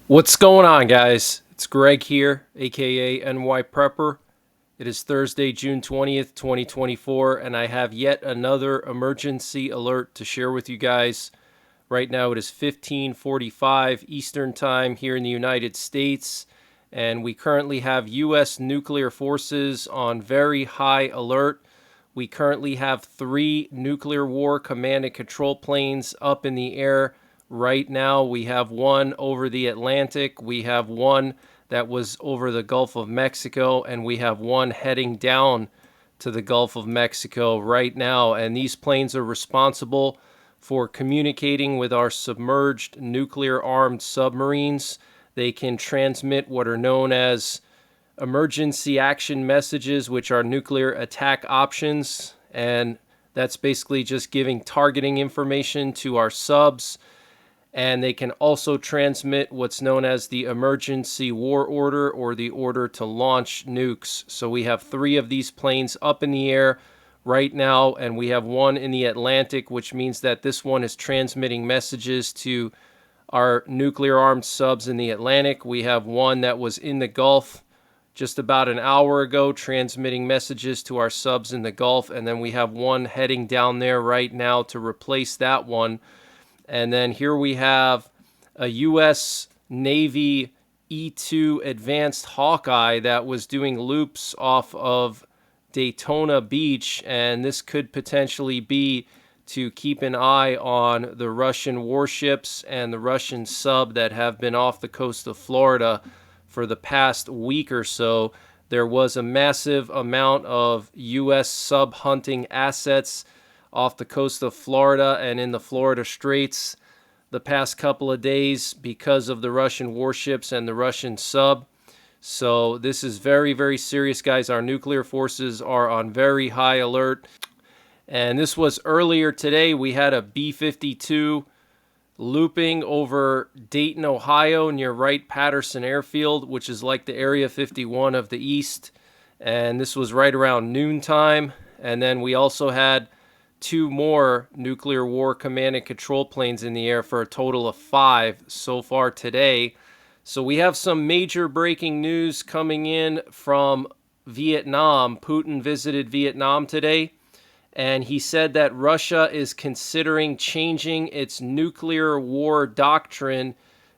What's going on, guys? It's Greg here, aka NYPrepper. It is Thursday, June 20th, 2024, and I have yet another emergency alert to share with you guys. Right now it is 15:45 Eastern Time here in the United States, and we currently have US nuclear forces on very high alert. We currently have 3 nuclear war command and control planes up in the air right now. We have one over the Atlantic, we have one that was over the Gulf of Mexico, and we have one heading down to the Gulf of Mexico right now. And these planes are responsible for communicating with our submerged nuclear armed submarines. They can transmit what are known as emergency action messages, which are nuclear attack options. And that's basically just giving targeting information to our subs. And they can also transmit what's known as the emergency war order or the order to launch nukes. So we have 3 of these planes up in the air right now, and we have one in the Atlantic, which means that this one is transmitting messages to our nuclear armed subs in the Atlantic. We have one that was in the Gulf just about an hour ago, transmitting messages to our subs in the Gulf, and then we have one heading down there right now to replace that one. And then here we have a U.S. Navy E-2 Advanced Hawkeye that was doing loops off of Daytona Beach, and this could potentially be to keep an eye on the Russian warships and the Russian sub that have been off the coast of Florida for the past week or so. There was a massive amount of U.S. sub hunting assets off the coast of Florida and in the Florida Straits the past couple of days because of the Russian warships and the Russian sub. So this is very, very serious, guys. Our nuclear forces are on very high alert. And this was earlier today. We had a B-52 looping over Dayton, Ohio, near Wright-Patterson Airfield, which is like the Area 51 of the East. And this was right around noontime. And then we also had 2 more nuclear war command and control planes in the air for a total of 5 so far today. So we have some major breaking news coming in from Vietnam. Putin visited Vietnam today, and he said that Russia is considering changing its nuclear war doctrine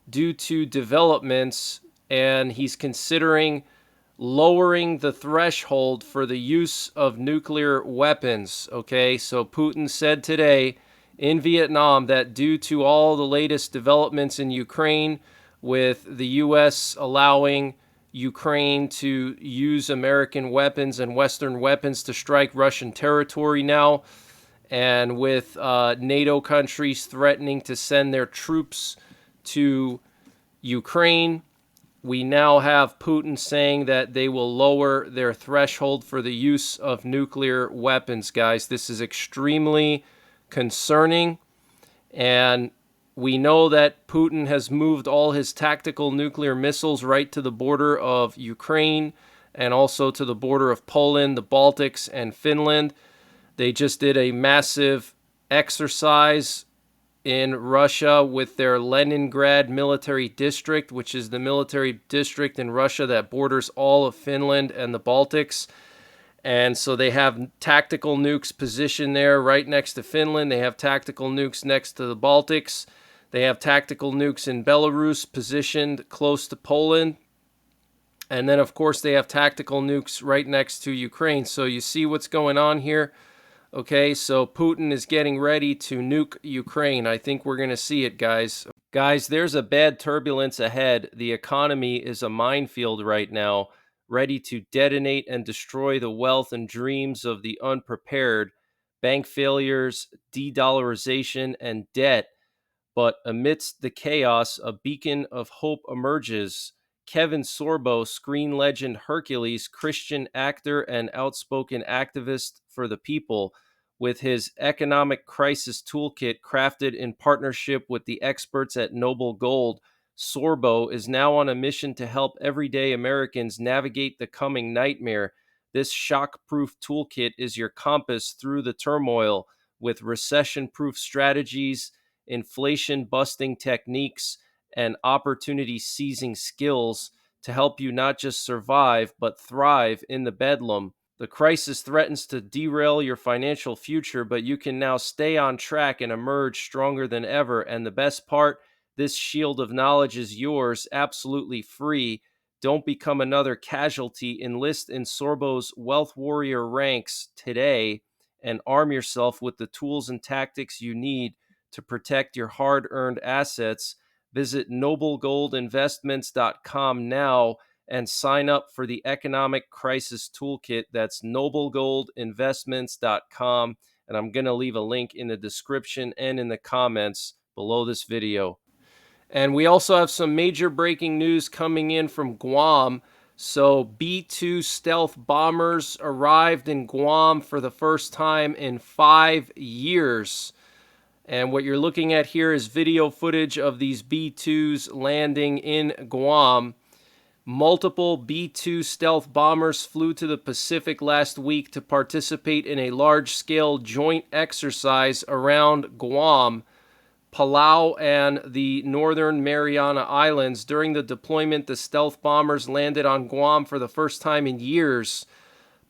due to developments, and he's considering lowering the threshold for the use of nuclear weapons. Okay, so Putin said today in Vietnam that due to all the latest developments in Ukraine, with the U.S. allowing Ukraine to use American weapons and Western weapons to strike Russian territory now, and with NATO countries threatening to send their troops to Ukraine, we now have Putin saying that they will lower their threshold for the use of nuclear weapons, guys. This is extremely concerning, and we know that Putin has moved all his tactical nuclear missiles right to the border of Ukraine and also to the border of Poland, the Baltics, and Finland. They just did a massive exercise in Russia with their Leningrad military district, which is the military district in Russia that borders all of Finland and the Baltics. And so they have tactical nukes positioned there right next to Finland. They have tactical nukes next to the Baltics. They have tactical nukes in Belarus positioned close to Poland. And then, of course, they have tactical nukes right next to Ukraine. So you see what's going on here. Okay, so Putin is getting ready to nuke Ukraine. I think we're going to see it, guys. Guys, there's a bad turbulence ahead. The economy is a minefield right now, ready to detonate and destroy the wealth and dreams of the unprepared. Bank failures, de-dollarization, and debt. But amidst the chaos, a beacon of hope emerges. Kevin Sorbo, screen legend Hercules, Christian actor and outspoken activist for the people, with his economic crisis toolkit crafted in partnership with the experts at Noble Gold, Sorbo is now on a mission to help everyday Americans navigate the coming nightmare. This shock-proof toolkit is your compass through the turmoil, with recession-proof strategies, inflation busting techniques, and opportunity seizing skills to help you not just survive, but thrive in the bedlam. The crisis threatens to derail your financial future, but you can now stay on track and emerge stronger than ever. And the best part, this shield of knowledge is yours, absolutely free. Don't become another casualty. Enlist in Sorbo's Wealth Warrior ranks today and arm yourself with the tools and tactics you need to protect your hard-earned assets. Visit noblegoldinvestments.com now and sign up for the Economic Crisis Toolkit. That's noblegoldinvestments.com. And I'm going to leave a link in the description and in the comments below this video. And we also have some major breaking news coming in from Guam. So B-2 stealth bombers arrived in Guam for the first time in 5 years. And what you're looking at here is video footage of these B-2s landing in Guam. Multiple B-2 stealth bombers flew to the Pacific last week to participate in a large-scale joint exercise around Guam, Palau, and the Northern Mariana Islands. During the deployment, the stealth bombers landed on Guam for the first time in years.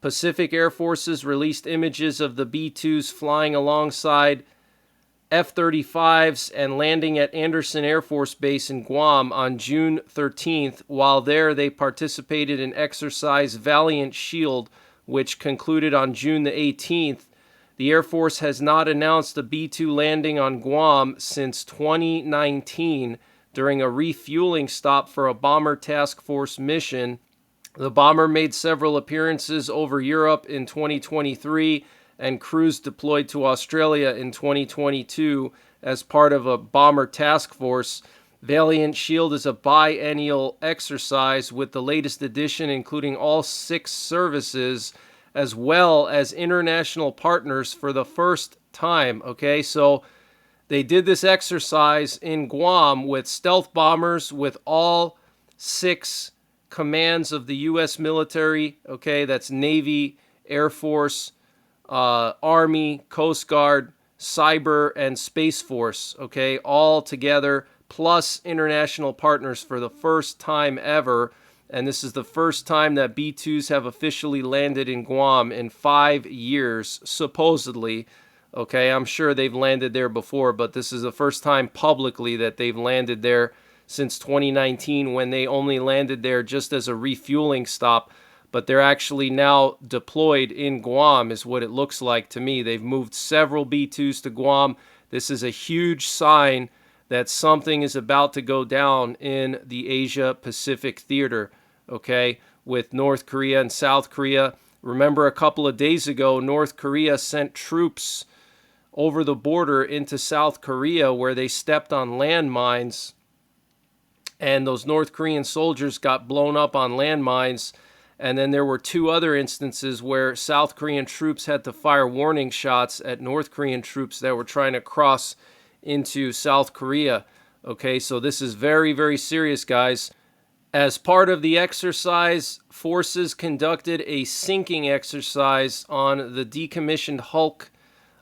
Pacific Air Forces released images of the B-2s flying alongside F-35s and landing at Andersen Air Force Base in Guam on June 13th. While there, they participated in Exercise Valiant Shield, which concluded on June the 18th. The Air Force has not announced a B-2 landing on Guam since 2019 during a refueling stop for a Bomber Task Force mission. The bomber made several appearances over Europe in 2023 and crews deployed to Australia in 2022 as part of a bomber task force. Valiant Shield is a biennial exercise with the latest edition including all 6 services as well as international partners for the first time. Okay, so they did this exercise in Guam with stealth bombers with all 6 commands of the U.S. military. Okay, that's Navy, Air Force, Army, Coast Guard, Cyber, and Space Force, okay, all together, plus international partners for the first time ever. And this is the first time that B-2s have officially landed in Guam in 5 years, supposedly. Okay, I'm sure they've landed there before, but this is the first time publicly that they've landed there since 2019, when they only landed there just as a refueling stop. But they're actually now deployed in Guam is what it looks like to me. They've moved several B-2s to Guam. This is a huge sign that something is about to go down in the Asia-Pacific theater, okay, with North Korea and South Korea. Remember a couple of days ago, North Korea sent troops over the border into South Korea where they stepped on landmines, and those North Korean soldiers got blown up on landmines. And then there were 2 other instances where South Korean troops had to fire warning shots at North Korean troops that were trying to cross into South Korea. Okay, so this is very, very serious, guys. As part of the exercise, forces conducted a sinking exercise on the decommissioned hulk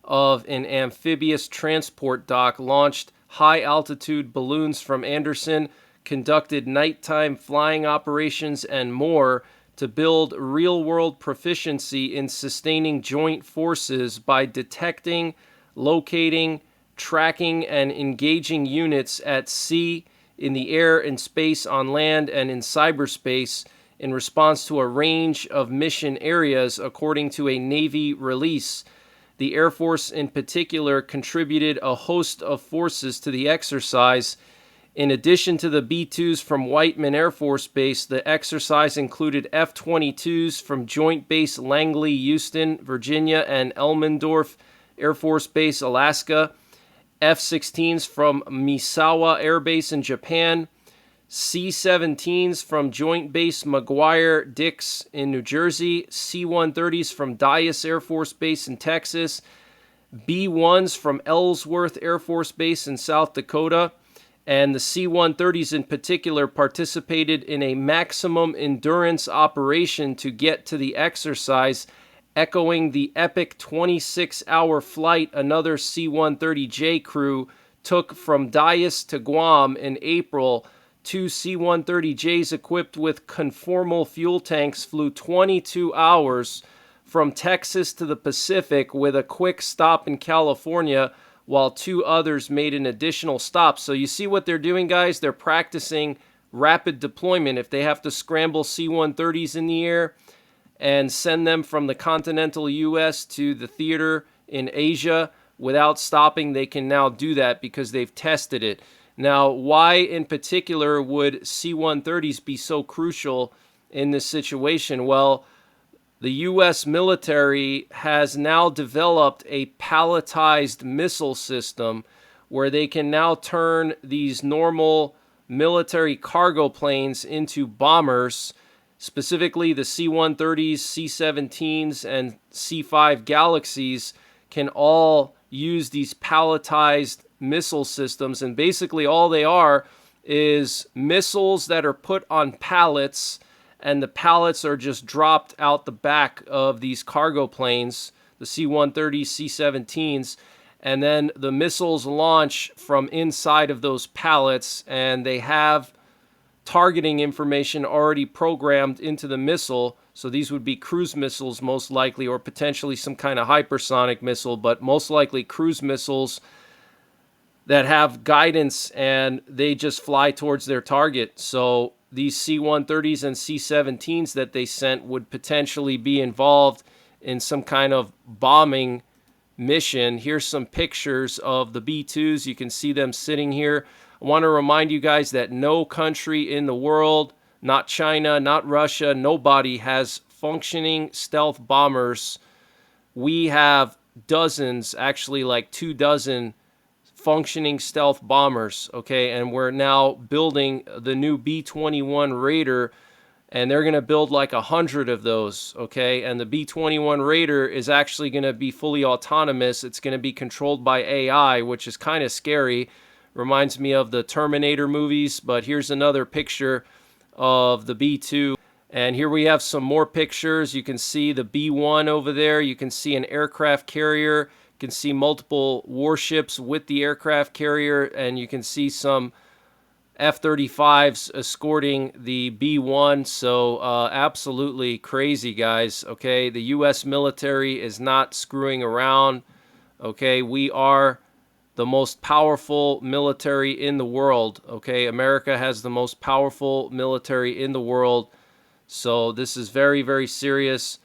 of an amphibious transport dock, launched high-altitude balloons from Andersen, conducted nighttime flying operations, and more, to build real-world proficiency in sustaining joint forces by detecting, locating, tracking, and engaging units at sea, in the air, in space, on land, and in cyberspace in response to a range of mission areas, according to a Navy release. The Air Force in particular contributed a host of forces to the exercise. In addition to the B-2s from Whiteman Air Force Base, the exercise included F-22s from Joint Base Langley, Houston, Virginia, and Elmendorf Air Force Base, Alaska, F-16s from Misawa Air Base in Japan, C-17s from Joint Base McGuire-Dix in New Jersey, C-130s from Dyess Air Force Base in Texas, B-1s from Ellsworth Air Force Base in South Dakota, and the C-130s in particular participated in a maximum endurance operation to get to the exercise, echoing the epic 26-hour flight another C-130J crew took from Dias to Guam in April. Two C-130Js equipped with conformal fuel tanks flew 22 hours from Texas to the Pacific with a quick stop in California, while two others made an additional stop. So you see what they're doing, guys? They're practicing rapid deployment. If they have to scramble C-130s in the air and send them from the continental U.S. to the theater in Asia without stopping, they can now do that because they've tested it. Now, why in particular would C-130s be so crucial in this situation? Well, the U.S. military has now developed a palletized missile system where they can now turn these normal military cargo planes into bombers, specifically the C-130s, C-17s, and C-5 Galaxies can all use these palletized missile systems. And basically all they are is missiles that are put on pallets, and the pallets are just dropped out the back of these cargo planes, the C-130s, C-17s, and then the missiles launch from inside of those pallets, and they have targeting information already programmed into the missile. So these would be cruise missiles most likely, or potentially some kind of hypersonic missile, but most likely cruise missiles that have guidance and they just fly towards their target. So these C-130s and C-17s that they sent would potentially be involved in some kind of bombing mission. Here's some pictures of the B-2s. You can see them sitting here. I want to remind you guys that no country in the world, not China, not Russia, nobody has functioning stealth bombers. We have dozens, actually like 24 functioning stealth bombers, okay? And we're now building the new B-21 Raider, and they're going to build like 100 of those, okay? And the B-21 Raider is actually going to be fully autonomous. It's going to be controlled by AI, which is kind of scary. Reminds me of the Terminator movies, but here's another picture of the B-2. And here we have some more pictures. You can see the B-1 over there. You can see an aircraft carrier. You can see multiple warships with the aircraft carrier, and you can see some F-35s escorting the B-1. So absolutely crazy, guys. Okay, the U.S. military is not screwing around. Okay, we are the most powerful military in the world. Okay, America has the most powerful military in the world. So this is very, very serious.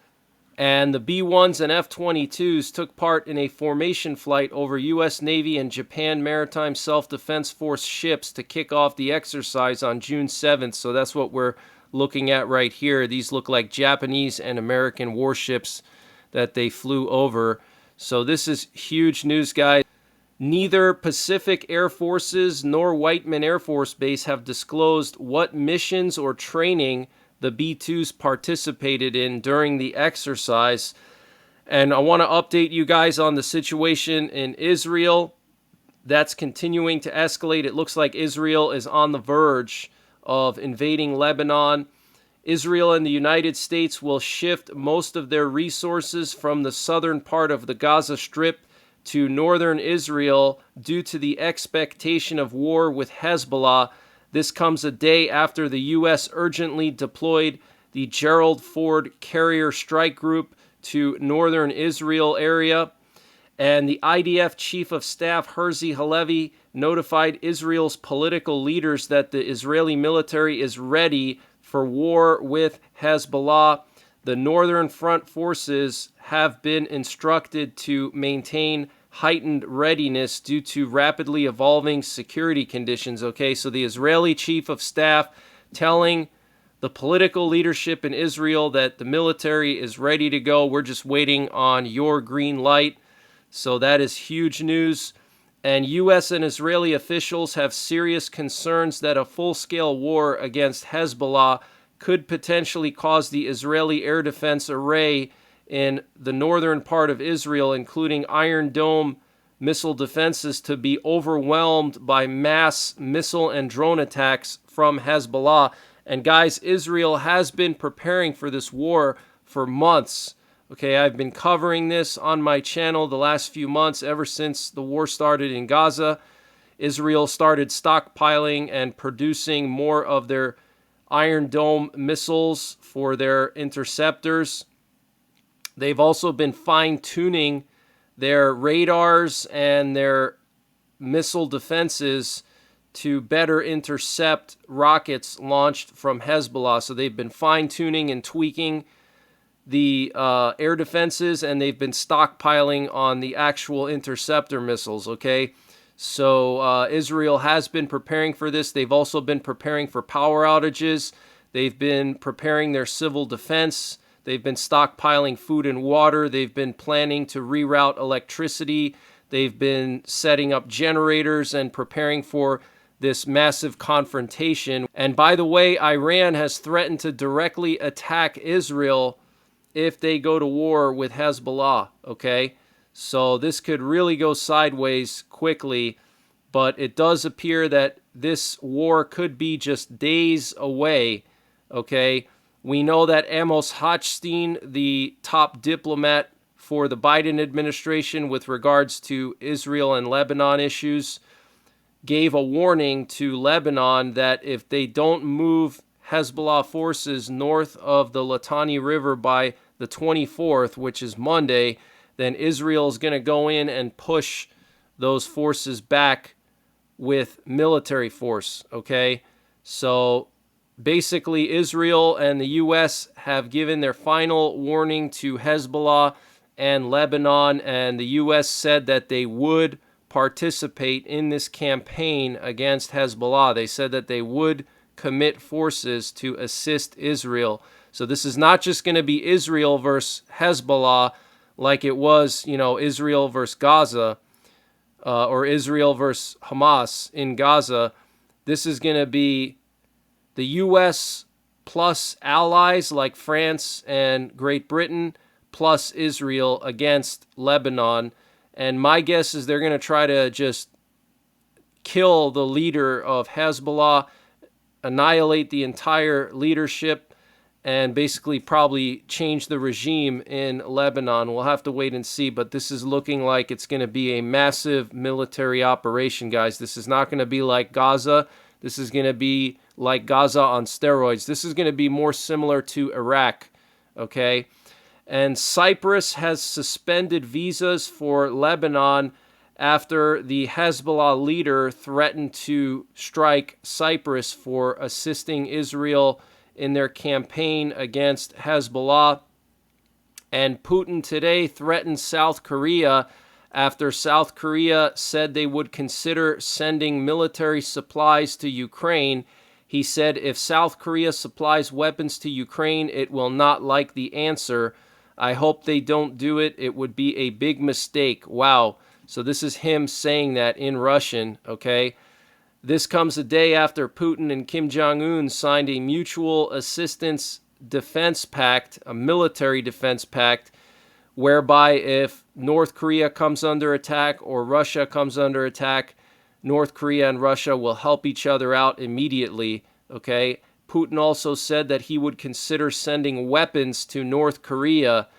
And the B-1s and F-22s took part in a formation flight over U.S. Navy and Japan Maritime Self-Defense Force ships to kick off the exercise on June 7th. So that's what we're looking at right here. These look like Japanese and American warships that they flew over. So this is huge news, guys. Neither Pacific Air Forces nor Whiteman Air Force Base have disclosed what missions or training the B-2s participated in during the exercise. And I want to update you guys on the situation in Israel. That's continuing to escalate. It looks like Israel is on the verge of invading Lebanon. Israel and the United States will shift most of their resources from the southern part of the Gaza Strip to northern Israel due to the expectation of war with Hezbollah. This comes a day after the U.S. urgently deployed the Gerald Ford Carrier Strike Group to northern Israel area. And the IDF Chief of Staff Herzi Halevi notified Israel's political leaders that the Israeli military is ready for war with Hezbollah. The Northern Front forces have been instructed to maintain heightened readiness due to rapidly evolving security conditions. Okay, so the Israeli Chief of Staff telling the political leadership in Israel that the military is ready to go. We're just waiting on your green light. So that is huge news. And U.S. and Israeli officials have serious concerns that a full-scale war against Hezbollah could potentially cause the Israeli air defense array in the northern part of Israel, including Iron Dome missile defenses, to be overwhelmed by mass missile and drone attacks from Hezbollah. And guys, Israel has been preparing for this war for months. Okay, I've been covering this on my channel the last few months, ever since the war started in Gaza. Israel started stockpiling and producing more of their Iron Dome missiles for their interceptors. They've also been fine-tuning their radars and their missile defenses to better intercept rockets launched from Hezbollah. So they've been fine-tuning and tweaking the air defenses, and they've been stockpiling on the actual interceptor missiles, okay? So Israel has been preparing for this. They've also been preparing for power outages. They've been preparing their civil defense. They've been stockpiling food and water. They've been planning to reroute electricity. They've been setting up generators and preparing for this massive confrontation. And by the way, Iran has threatened to directly attack Israel if they go to war with Hezbollah, okay? So this could really go sideways quickly, but it does appear that this war could be just days away, okay? We know that Amos Hochstein, the top diplomat for the Biden administration with regards to Israel and Lebanon issues, gave a warning to Lebanon that if they don't move Hezbollah forces north of the Litani River by the 24th, which is Monday, then Israel is going to go in and push those forces back with military force, okay? So basically Israel and the U.S. have given their final warning to Hezbollah and Lebanon, and the U.S. said that they would participate in this campaign against Hezbollah. They said that they would commit forces to assist Israel. So this is not just going to be Israel versus Hezbollah like it was, Israel versus Gaza or Israel versus Hamas in Gaza. This is going to be the U.S. plus allies like France and Great Britain plus Israel against Lebanon. And my guess is they're going to try to just kill the leader of Hezbollah, annihilate the entire leadership, and basically probably change the regime in Lebanon. We'll have to wait and see, but this is looking like it's going to be a massive military operation, guys. This is not going to be like Gaza. This is going to be like Gaza on steroids. This is going to be more similar to Iraq, okay? And Cyprus has suspended visas for Lebanon after the Hezbollah leader threatened to strike Cyprus for assisting Israel in their campaign against Hezbollah. And Putin today threatened South Korea after South Korea said they would consider sending military supplies to Ukraine. He said if South Korea supplies weapons to Ukraine, it will not like the answer. I hope they don't do it. It would be a big mistake. Wow. So this is him saying that in Russian, okay? This comes a day after Putin and Kim Jong-un signed a mutual assistance defense pact, a military defense pact, whereby if North Korea comes under attack or Russia comes under attack, North Korea and Russia will help each other out immediately, okay? Putin also said that he would consider sending weapons to North Korea,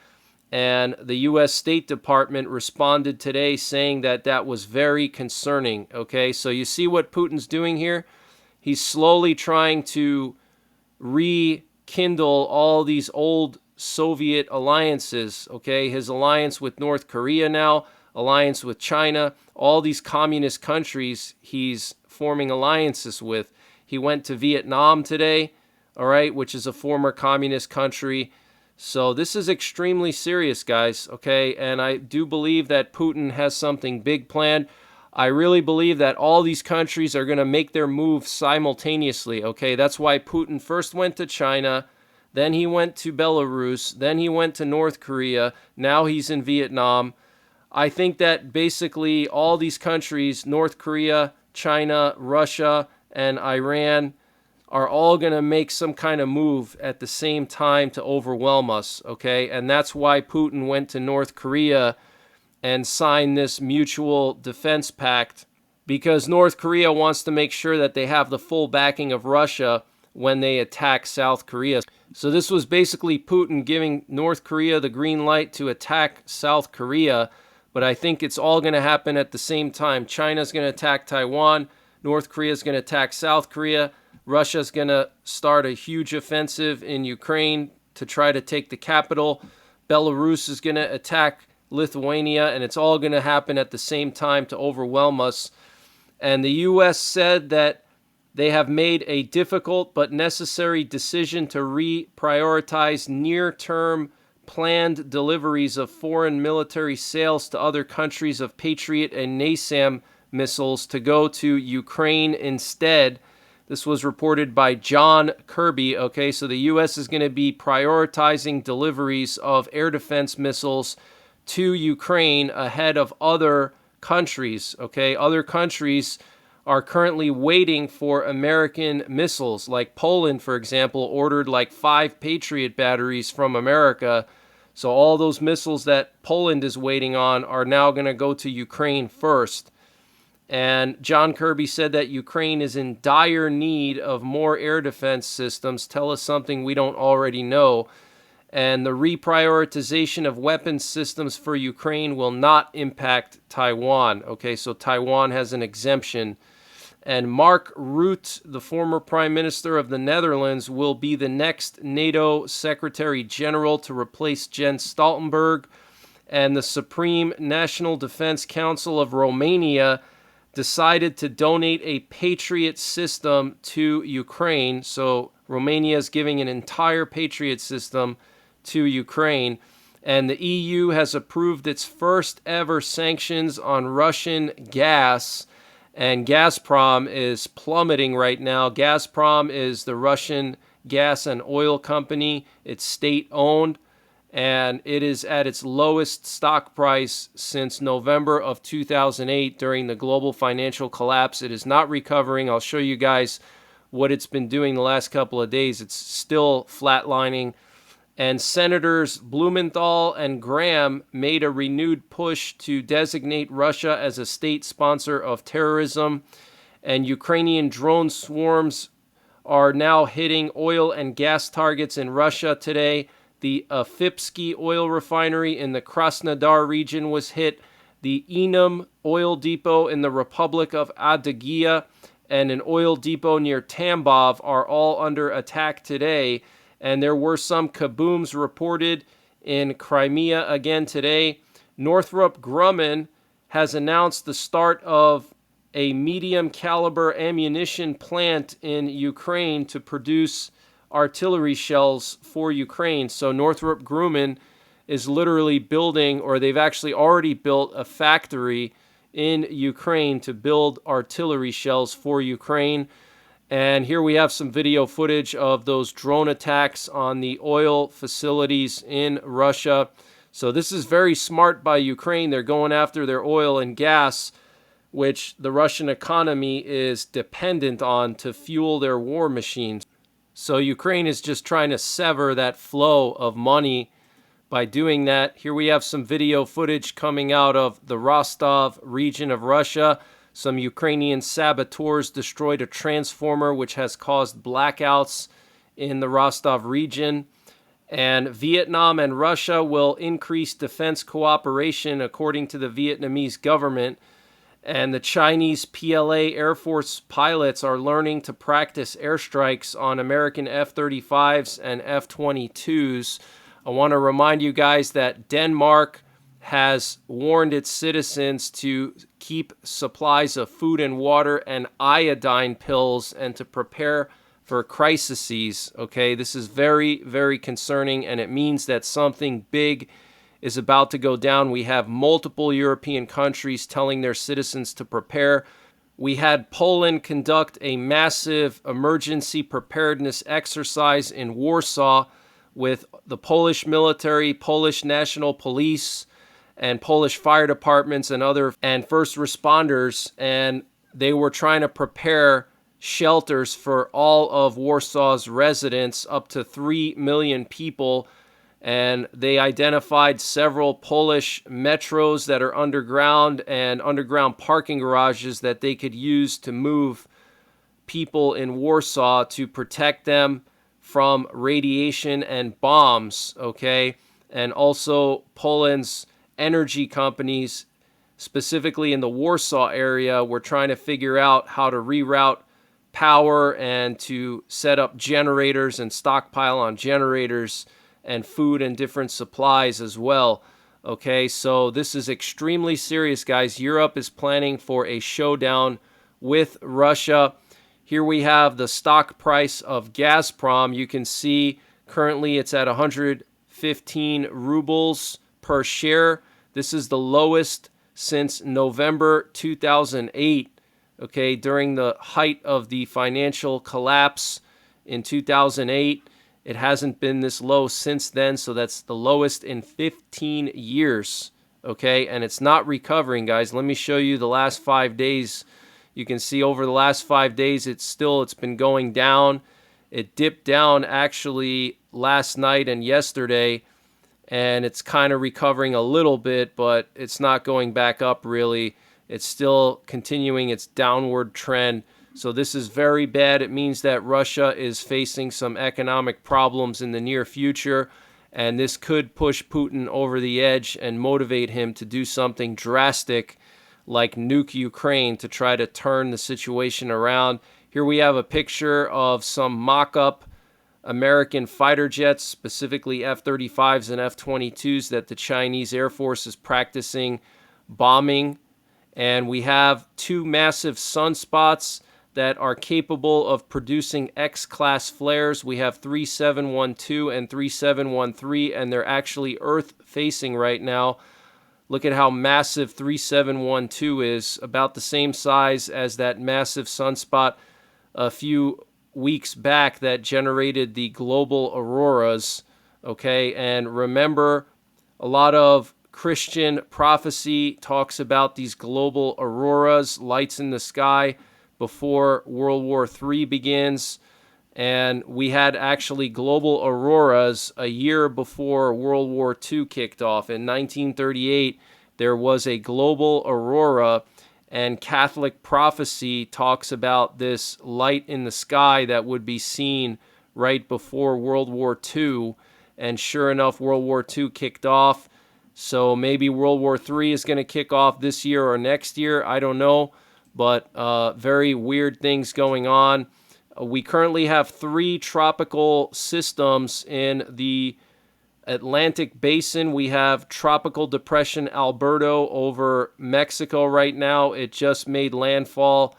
and the U.S. State Department responded today saying that that was very concerning, okay? So you see what Putin's doing here? He's slowly trying to rekindle all these old Soviet alliances, okay? His alliance with North Korea now, alliance with China, all these communist countries he's forming alliances with. He went to Vietnam today, all right, which is a former communist country. So this is extremely serious, guys, okay? And I do believe that Putin has something big planned. I really believe that all these countries are going to make their move simultaneously, okay? That's why Putin first went to China, then he went to Belarus, then he went to North Korea, now he's in Vietnam. I think that basically all these countries, North Korea, China, Russia, and Iran, are all going to make some kind of move at the same time to overwhelm us, okay? And that's why Putin went to North Korea and signed this mutual defense pact, because North Korea wants to make sure that they have the full backing of Russia when they attack South Korea. So this was basically Putin giving North Korea the green light to attack South Korea, but I think it's all going to happen at the same time. China's going to attack Taiwan. North Korea's going to attack South Korea. Russia's going to start a huge offensive in Ukraine to try to take the capital. Belarus is going to attack Lithuania, and it's all going to happen at the same time to overwhelm us. And the U.S. said that they have made a difficult but necessary decision to reprioritize near-term planned deliveries of foreign military sales to other countries of Patriot and NASAM missiles to go to Ukraine instead. This was reported by John Kirby. Okay, so the U.S. is going to be prioritizing deliveries of air defense missiles to Ukraine ahead of other countries. Okay, other countries are currently waiting for American missiles. Like Poland, for example, ordered like 5 Patriot batteries from America. So all those missiles that Poland is waiting on are now going to go to Ukraine first. And John Kirby said that Ukraine is in dire need of more air defense systems. Tell us something we don't already know. And the reprioritization of weapons systems for Ukraine will not impact Taiwan. Okay, so Taiwan has an exemption. And Mark Rutte, the former Prime Minister of the Netherlands, will be the next NATO Secretary General to replace Jens Stoltenberg. And the Supreme National Defense Council of Romania decided to donate a Patriot system to Ukraine. So Romania is giving an entire Patriot system to Ukraine. And the EU has approved its first ever sanctions on Russian gas. And Gazprom is plummeting right now. Gazprom is the Russian gas and oil company. It's state-owned, and it is at its lowest stock price since November of 2008 during the global financial collapse. It is not recovering. I'll show you guys what it's been doing the last couple of days. It's still flatlining. And Senators Blumenthal and Graham made a renewed push to designate Russia as a state sponsor of terrorism. And Ukrainian drone swarms are now hitting oil and gas targets in Russia today. The Afipsky oil refinery in the Krasnodar region was hit. The Enum oil depot in the Republic of Adygea and an oil depot near Tambov are all under attack today. And there were some kabooms reported in Crimea again today. Northrop Grumman has announced the start of a medium caliber ammunition plant in Ukraine to produce artillery shells for Ukraine. So Northrop Grumman is literally building, or they've actually already built, a factory in Ukraine to build artillery shells for Ukraine. And here we have some video footage of those drone attacks on the oil facilities in Russia. So this is very smart by Ukraine. They're going after their oil and gas, which the Russian economy is dependent on to fuel their war machines. So Ukraine is just trying to sever that flow of money by doing that. Here we have some video footage coming out of the Rostov region of Russia. Some Ukrainian saboteurs destroyed a transformer, which has caused blackouts in the Rostov region. And Vietnam and Russia will increase defense cooperation, according to the Vietnamese government. And the Chinese PLA Air Force pilots are learning to practice airstrikes on American F-35s and F-22s. I want to remind you guys that Denmark has warned its citizens to keep supplies of food and water and iodine pills and to prepare for crises. Okay, this is very, very concerning, and it means that something big is about to go down. We have multiple European countries telling their citizens to prepare. We had Poland conduct a massive emergency preparedness exercise in Warsaw with the Polish military, Polish National Police, and Polish fire departments and first responders, and they were trying to prepare shelters for all of Warsaw's residents, up to 3 million people. And they identified several Polish metros that are underground and underground parking garages that they could use to move people in Warsaw to protect them from radiation and bombs, okay? And also Poland's energy companies, specifically in the Warsaw area, were trying to figure out how to reroute power and to set up generators and stockpile on generators and food and different supplies as well. Okay, so this is extremely serious, guys. Europe is planning for a showdown with Russia. Here we have the stock price of Gazprom. You can see currently it's at 115 rubles per share. This is the lowest since November 2008. Okay, during the height of the financial collapse in 2008. It hasn't been this low since then, so that's the lowest in 15 years. Okay, and it's not recovering, guys. Let me show you the last 5 days. You can see over the last 5 days, it's been going down. It dipped down actually last night and yesterday, and it's kind of recovering a little bit, but it's not going back up really. It's still continuing its downward trend. So this is very bad. It means that Russia is facing some economic problems in the near future, and this could push Putin over the edge and motivate him to do something drastic like nuke Ukraine to try to turn the situation around. Here we have a picture of some mock-up American fighter jets, specifically F-35s and F-22s, that the Chinese Air Force is practicing bombing. And we have two massive sunspots that are capable of producing X-class flares. We have 3712 and 3713, and they're actually Earth-facing right now. Look at how massive 3712 is, about the same size as that massive sunspot a few weeks back that generated the global auroras. Okay, and remember, a lot of Christian prophecy talks about these global auroras, lights in the sky, before World War III begins. And we had actually global auroras a year before World War II kicked off. In 1938, there was a global aurora, and Catholic prophecy talks about this light in the sky that would be seen right before World War II. And sure enough, World War II kicked off. So maybe World War III is going to kick off this year or next year. I don't know. But very weird things going on. We currently have 3 tropical systems in the Atlantic Basin. We have Tropical Depression Alberto over Mexico right now. It just made landfall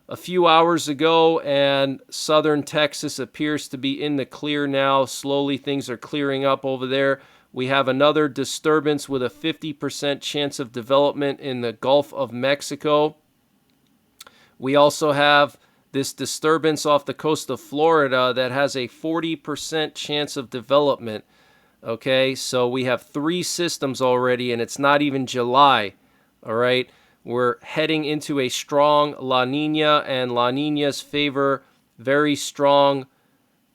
a few hours ago, and southern Texas appears to be in the clear now. Slowly things are clearing up over there. We have another disturbance with a 50% chance of development in the Gulf of Mexico. We also have this disturbance off the coast of Florida that has a 40% chance of development. Okay, so we have 3 systems already, and it's not even July. All right, we're heading into a strong La Nina, and La Ninas favor very strong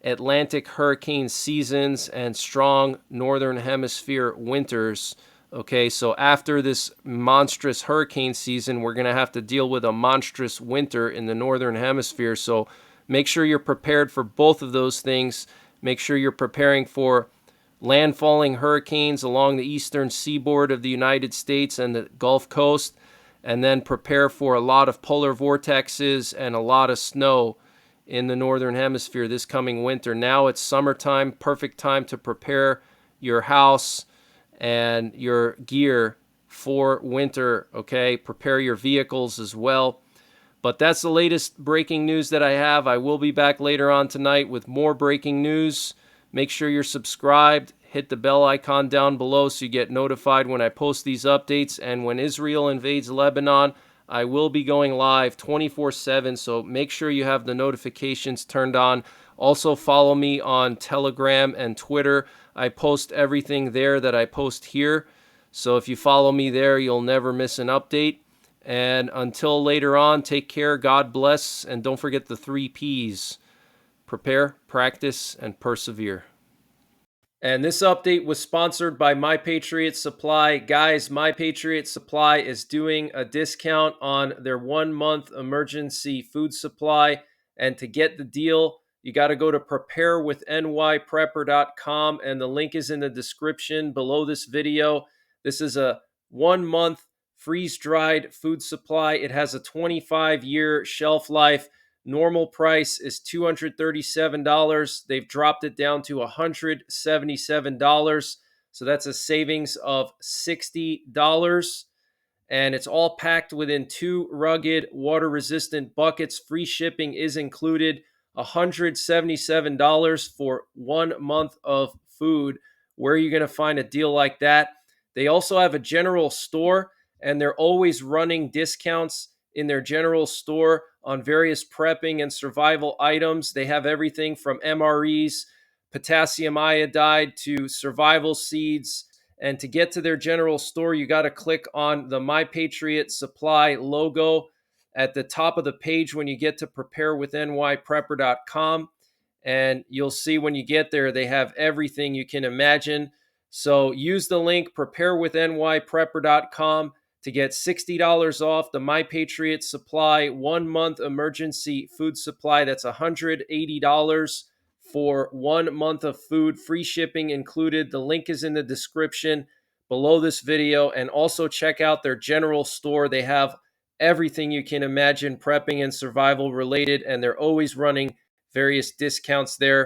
Atlantic hurricane seasons and strong northern hemisphere winters. Okay, so after this monstrous hurricane season, we're going to have to deal with a monstrous winter in the northern hemisphere. So make sure you're prepared for both of those things. Make sure you're preparing for landfalling hurricanes along the eastern seaboard of the United States and the Gulf Coast, and then prepare for a lot of polar vortexes and a lot of snow in the northern hemisphere this coming winter. Now it's summertime, perfect time to prepare your house and your gear for winter. Okay, prepare your vehicles as well. But that's the latest breaking news that I have. I will be back later on tonight with more breaking news. Make sure you're subscribed. Hit the bell icon down below so you get notified when I post these updates. And when Israel invades Lebanon, I will be going live 24/7, so make sure you have the notifications turned on. Also follow me on Telegram and Twitter. I post everything there that I post here. So if you follow me there, you'll never miss an update. And until later on, take care, God bless, and don't forget the 3 Ps. Prepare, practice, and persevere. And this update was sponsored by My Patriot Supply. Guys, My Patriot Supply is doing a discount on their 1-month emergency food supply. And to get the deal, you got to go to preparewithNYPrepper.com, and the link is in the description below this video. This is a 1 month freeze-dried food supply. It has a 25-year shelf life. Normal price is $237. They've dropped it down to $177. So that's a savings of $60. And it's all packed within 2 rugged, water-resistant buckets. Free shipping is included. $177 for 1 month of food. Where are you going to find a deal like that? They also have a general store, and they're always running discounts in their general store on various prepping and survival items. They have everything from MREs, potassium iodide, to survival seeds. And to get to their general store, you got to click on the My Patriot Supply logo at the top of the page when you get to preparewithnyprepper.com. And you'll see when you get there, they have everything you can imagine. So use the link preparewithnyprepper.com to get $60 off the My Patriot Supply 1 month emergency food supply. That's $180 for 1 month of food, free shipping included. The link is in the description below this video. And also check out their general store. They have everything you can imagine prepping and survival related, and they're always running various discounts there.